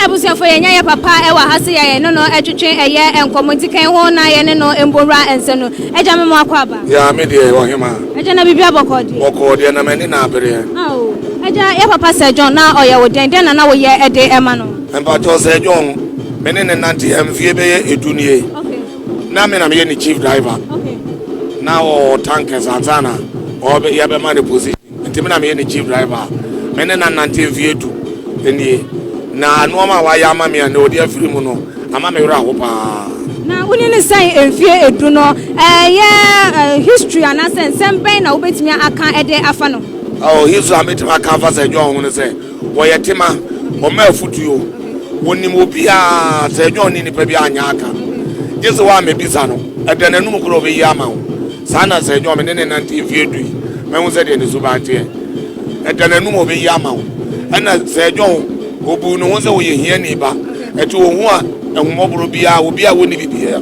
ebusia fo ye nya ye papa e wa hase ye no etwetwe eye enkomontikan ho na ye no embora ense no eja me mo akwaba ya me de wo hema eja na bibia bokodi na mani na abere awo eja ye papa Sir John na oye wo den na wo ye ede ema no empa to Sir John mene ne nanti emfie be ye edunie okay na me na me ni chief driver okay na o tankers atana o be ye be ma the position enti me na me ni chief driver mene na nanti emfie edu enie na nuoma wa ya ama me na odi afiri mu no ama me wura ho pa na woni ne sai emfie edu no ye history ana sensemben na obetimi aka ede afa no history ametima aka fa Sir John ho se wo ye tema o ma afutuo woni mo bia Sir John ni pa bia anya aka jesu wa me bisa no ede na num kro be yi ama ho sana Sir John me ne nanti emfie edu me hu se de ne so ba ante ede na num obe yi ama ho ana Sir John obu no ho se wo ye hia ni ba etu wo ho a ehumobro bia obi a woni bibia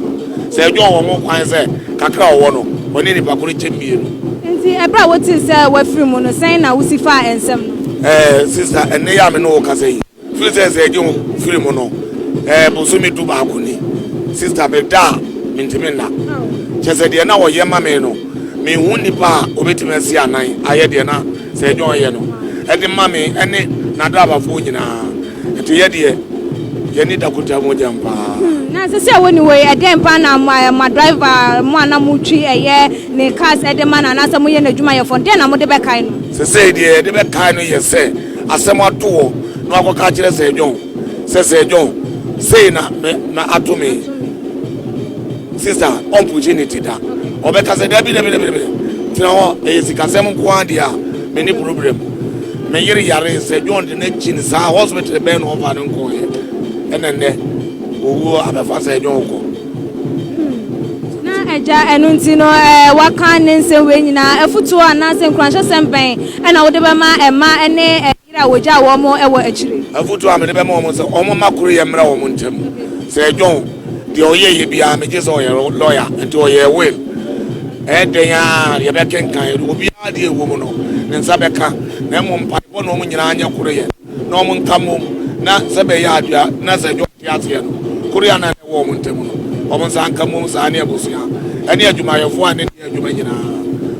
Sir John wo mo kwan se kakra wo no woni ni bakoro chemie no nti ebra woti se wa firi mu no sen na wusifa ensem no sister enne ya me no wo kase yi firi se Sir John firi mu no bosumi du ba ko ni sister be da mintimi na chese de na wo ye ma me no me hu ni pa obetimi asi anan aye de na Sir John ye no edi ma me ene na driver fo nyina eti ye de yani dakuta moja mpa na sese woni we eden pa na ma driver mo na mu twi eye ne cars eden ma na sa mo ye na dwuma ye fo den na mo de be kai no sese de be kai no ye se asem ato no akoka kire Sir John Sir John say na atomi sister opportunity da obeka se da bi tina ho sikasem ko adia me ni problem me yiri yare Sir John de na chin sa hospital be no over no ko ye enende owo abefa Sir John ko na eja enu nti no waka ne nse we nyina afutu ana se nkranhye semben na wo de be ma ema ene yira woja wo mo ewo akire afutu amede be ma wo mo se omo makuru ye mra wo mo ntem Sir John de oye ye bia me je so ye lawyer enti oye will den ya ye be kenkan obi ade ewo mo no ne nsa be ka na mo mpa bo no mo nyina anya kuru ye na mo nkamo na sebe ya adua na Sir John tiate no korea na wo mo ntem no o mo san kamo sa ne abusia ene adwuma yefo ane adwuma nyina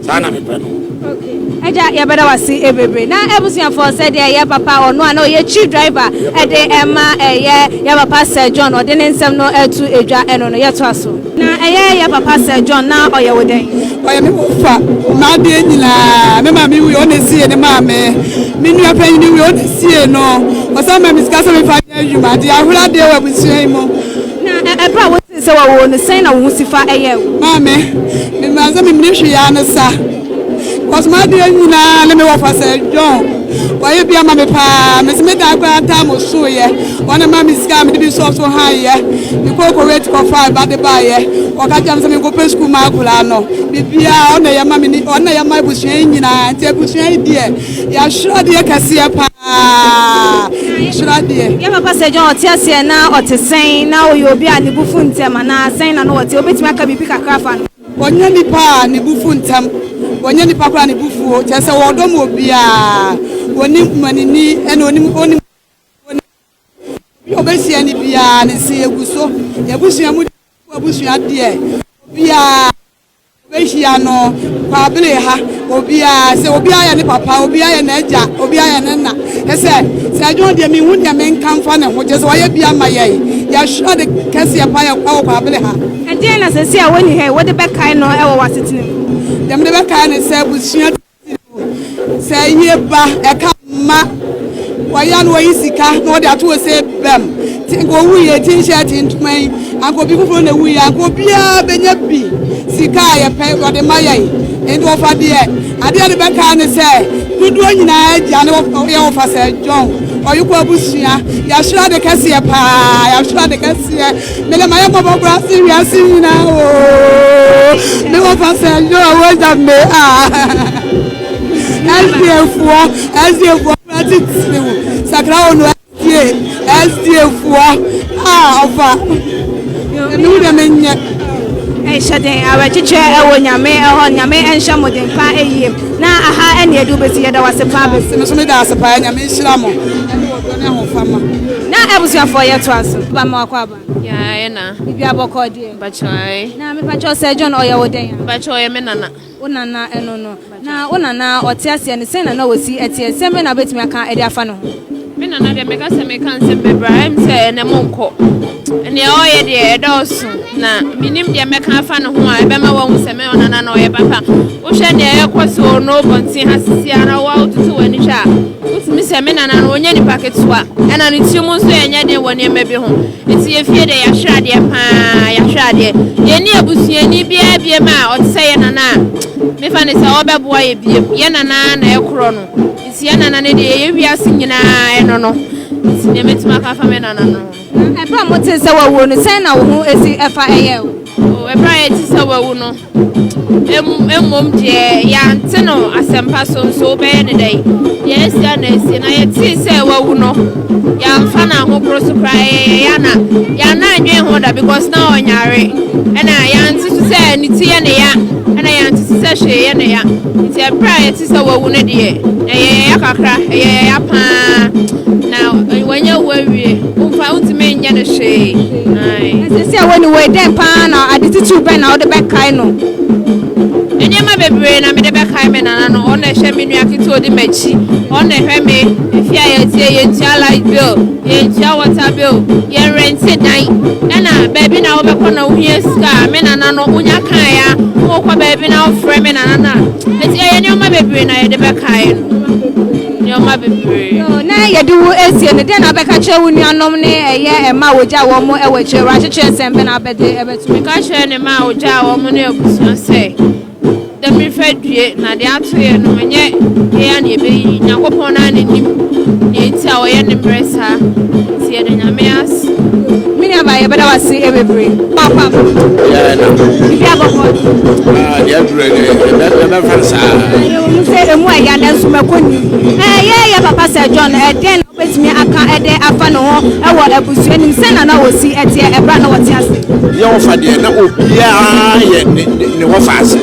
sa na me pe no okay eja ya beda wasi ebebe na ebusia for said ya papa ono ana ye chief driver ede ema ya papa Sir John ode ne nsem no etu edwa eno no yeto aso na ya papa Sir John na oye woden oye me fa ma de nyina me ma mi wi onesie ne ma me nua panyin ni wi onesie no o sa ma mi ska so me fa adwuma de ahura de wa busuan mo na ebra woti se wa wo ne sen na wo sifa eye ma me ma za mi hwe ya na sa Osma de nyina le me wa fa Sir John wa ye bia ma me pa me se me da kwa ta mo so ye wona ma mi ska me bi so ha ye mi ko wait ko fa ba de ba ye o ka jam se me ko pe school ma kula no bibia ona ya ma mi ona ya ma busuan nyina ti busuan die ya shura de kase pa shura de ya papa Sir John oti ase na otesen na oyo obi a ne bufu ntem na sen na no oti obetimi aka bibi kakra fa no wonya ni pa ne bufu ntem wonya ni pa kra ne bufu chese wodom obia woni manini ene oni obesia ni bia ne se eguso yebusua mu abusua de bia obehia no kwa bele ha obia se obia ya ne papa obia ya na eja obia ya na ese Sir John de mi hu de men kamfa ne ho je so waye bia ma ye ya sure de kase ya pa ya kwa bele ha ade na sese a woni he wode be kai no e wo wasetene dem de be kai ne se busua se ye ba e ka ma waya no yi sika no de ato se bem tingo wuye tin shirt ntman akobi fufuro na wuye akobia benya bi sika ye pe wode maye endo ofa de ade de be kai ne se dudu nyina aja ne ye ofa Sir John oyuko abusua ya shura de kase ye pa ya shura de kase mele maye mo bobra serious nyina o ne ofa Sir John wo ja me SDF sakra onu SDF ofa enu de menye shaden awachiche ewo nyame eho nyame ensha modin pa eyim na aha ene edu besi yeda wase pa besi me so me da ase pa nyame nhira mo Na ebusuafo ye to aso. Ba ma akwaba. Ya na. Bibia boko de. Bachoi. Na me pacho se John oye woden ya. Bachoi me nana. Onana eno no. Na onana ote ase ne sen na wosi etie se me na betimi aka ede afa no ho. Me nana de me ka se me kan se bebra em se ne monko. Ne oye de edosu na minim de me kan afa no ho a ebe ma wo se me onana na oye papa. Wo hwe de ekoso no bontin hasisi ara wa ututu wani hwa. Utimi se me nana no onye ni paketua. Ena ne timu nso enye de woni me bi ho. Enti ye fie de ya hwa de pa ya hwa de. Ye ni abusuani bia bia ma o se ye nana. Me fa ne se obeboa ye bia. Ye nana na ekro no. Enti ye nana ne de ye wiase nyina eno no. Enti ne metima ka fa me nana no. E pa mo te se wawo no sen na wo ho esi efa eye o. O e pra ye ti se wawo no. Emom de ya nteno asempa so be ne dai. Yes ya na esi na ye ti se wawo no. Ya mfa na ho kroso krai ya na anwe ho da because na onyare. Ena ya nti se ni ti ye ne ya. Ena ya nti se hwe ye ne ya. Nti e pra ye ti se wawo ne de. Eye ya kakra, eye ya pa. Na wanya wawie. Umfa untime nya ne hwe. Ai. Se woni we den pa na adititu be na o de be kai no. Enyema bebre na me de be kai me nana no ona hwe me nua kiti odi machi ona hwe me ifia ye tie ye tia light bill ye tia water bill ye rent dan na baby na obekọ na ohie ska me nana no unya kan ya wo kwa baby na ofre me nana na eti ye nyoma bebre na ye de be kai no nyoma bebre no na ye de wo esie ne den na be ka che wo nuanom ne eye ema woja wo mo e we che ra che sembe na be de e betu me ka che ne ma woja wo mo ne abusuan se de mi fedue na de atoye no menye ye na ebe yi nyakopon na anim ne ti a wo ye ne bresa ti ye de nyameas mini aba ye beda wasi ebebre papa ya na bibia boko ya dure ne be fansa mu se emu aya na nso makoni ye papa se John den obetimi aka ede afa no ho e wo abusuanim se na wosi etie ebra na wote ase ye wo fa de na obia ye ne wo fa ase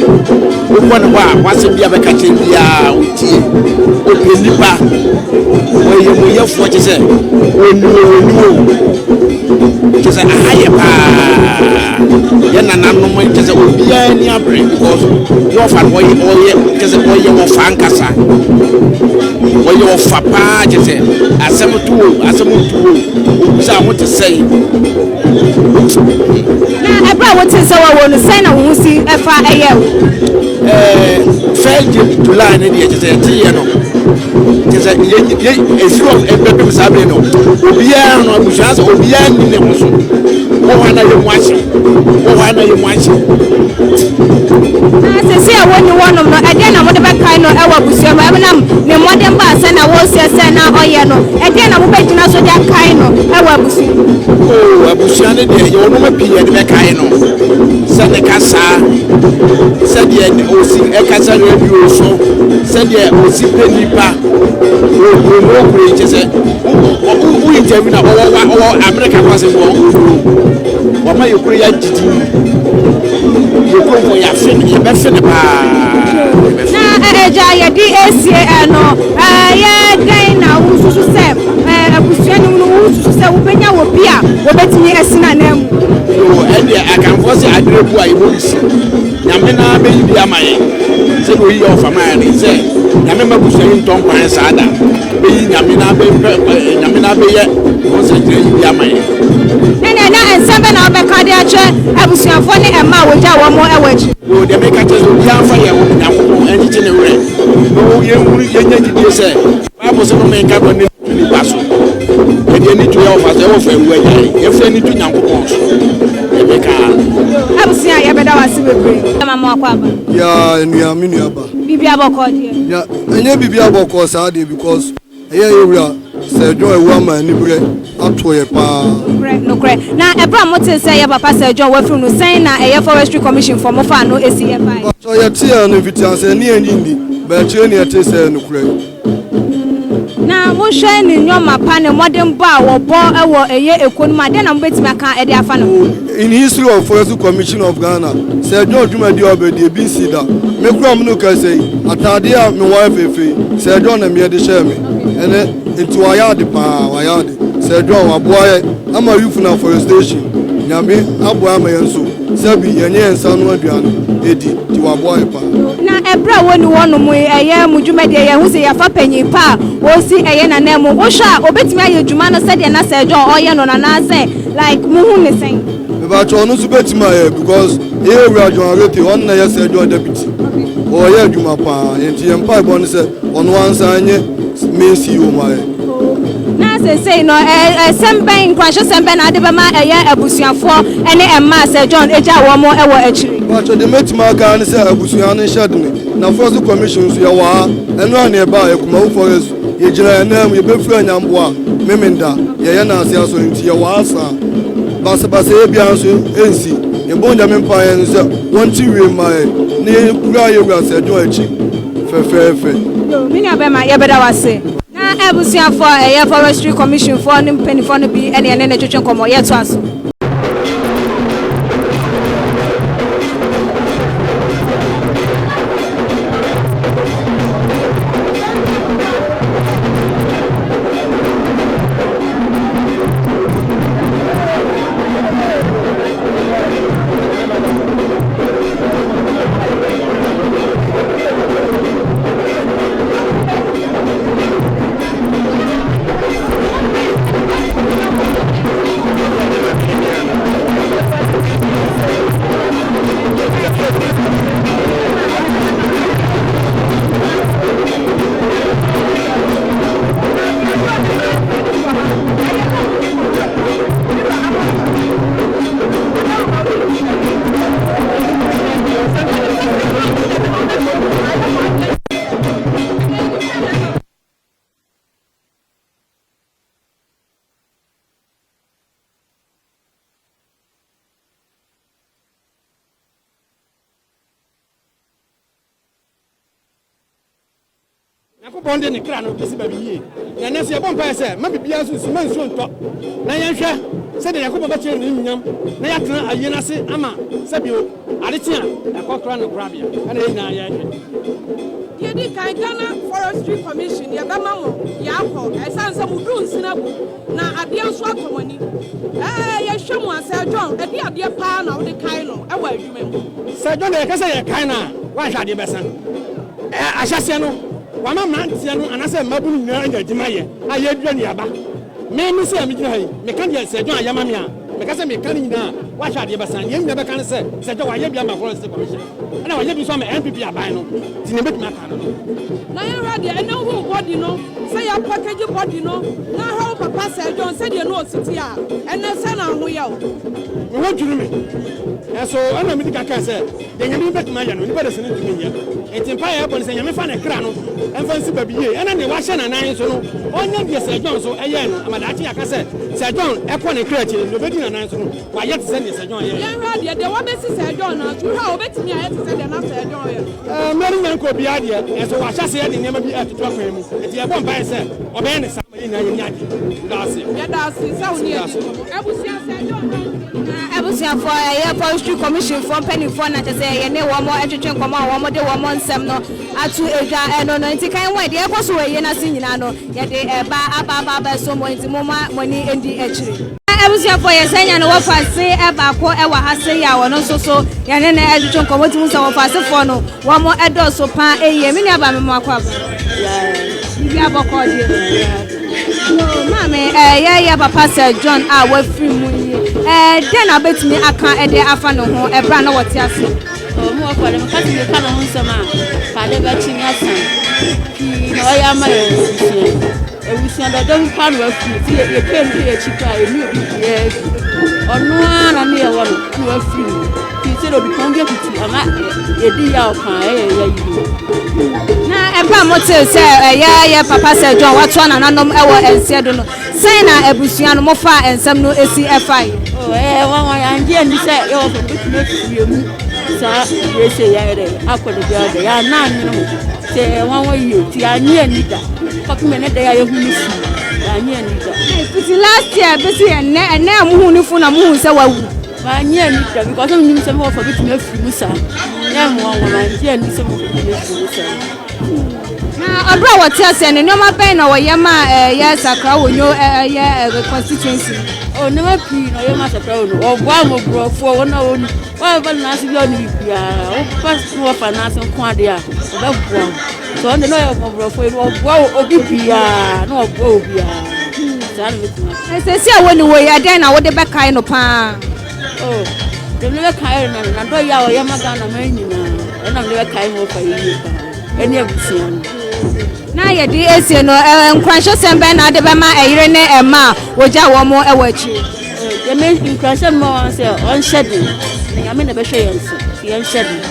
wo ne wa wase bia be ka che bia utie openipa wo ye mo ye fo che se onu che se aye pa ye na nanu mo che se obia ni abre because yo fa wo ye che se wo ye wo fa nkasa wo ye wo fa pa che se asem tuo obusa mo te sei na ebra wote se wo no se na wo si efa eye failed July ne die che se tie no che se ye esuro ebebe sabe no obia no abusa so obia ni ne ho so wo wana ye mwachi na se woni wonom no ede na mo de be kai no e wa busuam e na ne modern ba se na wo se na oye no ede na mo be gina so ja kai no e wa busuam o abusuam ne de ye wono ma pie de be kai no se ne kasa se de osi e kasa radio so se de osi penipa o ko je se o interview na o America kwase wo ma yekuru ya jiji yekuru mo ya fene ye be fene pa na eja ye di esie no ye den na ususu se abusuani no ususu se wo benya wo bia wo betimi esina na mu yo ende akanfo se adrebu a yebo si nyame na be yi bia maye se do yi ofa ma ni se nyame ma busuani nton kwan saada be yi nyame na be ye o se dire yi bia maye na ensemble na obeka de ache abusuafo ne ema woja wo mo ewachi o de make ache so bia fa ye wo nyakopon eni che ne wure no ye wuri ye nya gidie se bible se no me nka ko ni baso e de ni to ye ofa se wo fa ewu anya ye fa ni to nyakopon so e be ka abusia ye beda wasi bebre mama akwaba ya enua mi nua ba bibia boko de ya enye bibia boko sa de because eye yewura se jo ewu ama ni bre atoye pa no kre na ebra mote se ye papa se John wafru no sen na eye forestry commission for mo fa no esi ye pa so ye tie no invitation ni ndi ba tie ni ete se no kre na mo hwe ni nyoma pa ne modern ba wo bo ewo eye ekonu ma de na mo betimi aka ede afa no in history of forestry commission of Ghana se John Dwumadi obedi bi sida me kura mo no ka sei atade a me wa fefe se John na me de share me ene enti wayade pa wayade se John waboye ama youth na forestation nyame aboa ma yenso sabi yenye ensa no aduane edi ti waboye pa na ebra woni wono mu eye mudwumade ye hu se ya fa panyin pa wo si eye na na mu wo hwa obetimi aye dwuma no se de na se John oye no na na se like mu hu ne sen ba cho no so betima ye because e wura John rete on na ye se John deputy oye dwuma pa enti ye mpa bo ne se ono ansa anye mensi o ma na say no semben kwasho semben na adebema eye abusuafo ene emma se John eja wo mo ewo achiri bacho de metima ka ne se abusuan ne shadne na force commission so ye wa eno an e ba e kuma wo forest ye jira na mu ye befura nyambo a memenda ye na ase aso nti ye wa asa basa ye bia so ensi ye bonja mempa ye se wonti we mai ne kura ye wura se John achi fe mini abema ye beda wase na ebusuafo eye forestry commission for nim penifo no bi ene ene twetwe komo ye to aso Bonde ne kra no pesi ba biye na na se bon pa se ma bibia so man so nto na yan hwe se de yakobo ba chere ni nyam na ya tena aye na se ama se bio ade tia akokra no kra bia na ina ya ye di kan Ghana Forestry Commission ye ba mamo ya ko esanse mudu nsina bu na ade nso akomani ye hwe mu ase John ade ade pa na wo de kan no e wa adwuma mu se John de kase ye kan na wa hwa ade besan ahyase no wama mantia no anase mabunu nyina anya jima ye aye dua ni aba me se mi gina hai me kan ye se John ayama me a me ka se me kan nyina wa hwa de besan ye nyina be kan se John wa ye bia ma forest commission ana wa ye bi so ma MPP aban no ti ne betima kan no na ye ready ene hu body no say ya package body no na how papa se John say de no city a ene se na ho ye o me ho dwuru me so ana mi dika kan se de nyame betima ya no ni be de se ne dwuru ye enti pa ye bon se nyame fa ne kra no emfa nsi ba biye ena ne wa hye na nan so no onya de se John so eye no amadachi aka se John ekọ ne kra chi no bedi na nan so no wa ye te se ne se John ye ye ready de wa be si se John na tu ha obetimi aye te se de na se John ye meri nyan ko bia de so wa hye se ye de nema bi atutu akwan mu enti ye bon ba se obe ne sa ma ye na ye nya de ndase ye da se sa woni ye ebusia se John ebusuafo eye forestry commission for penifo na te se ye ne wo mo etwetwe nkomo wo mo de wo mo nsem no atu edwa eno no nti kan we de ekoso we ye na se nyina no ye de aba so mo nti mo ma moni endi achiri ebusuafo ye senya no wo fa se eba ko e wa ha se ya wo no so ye ne na etwetwe nkomo ti mu se wo fa se fo no wo mo edo so pa eye me ni aba me mo akwa bi aboko de no mame ye papa Sir John a wa free mu den abetimi aka ede afa no ho ebra na wote ase mo kwa le mkati me kana ho nsema ka le ba chinya san no ya ma ewusia dodon kwa no afu ti ye pen ti ye chika emi obi ye onu ana me ye wo no afu ti se do bi kon ge kuti ama edi ya okan ya yi na ebra motel se ye papa Sir John wato na nanom ewo ense do no sai na ebusia no mo fa ensem no esi efai wa ya nje ndi se yo fo bitime fiye mu sa ye se ya re akodo bi ya na anyi no se wa yi ti anyi anida fakme ne da ya ye hunu si anyi anida fiti last year besi ene mu hunu fu na mu hu se wawu anyi anida because me nim se mo fo bitime fiye mu sa ya mo wa anyi anyi se mo bitime fiye mu sa na abra what else and no ma pen or yama yes akra wonyo constituency oh never pee no yama sakra or one bro for one on whatever nasi bi oni bia o pass no finance kwa dia o ba bua so on no bro for o bua obi bia no bua bia say say woni wo ya den na wo de be kai no pa oh dem le kai na do ya o yama ga na manyina na le kai mo fa yi pa eni abusia na ye di ese no nkwansho sembe na de be ma eyire ne ema woja wo mo ewachi ye me nkwansho mo wan say on shedding na me na be hwe yenso yen shedding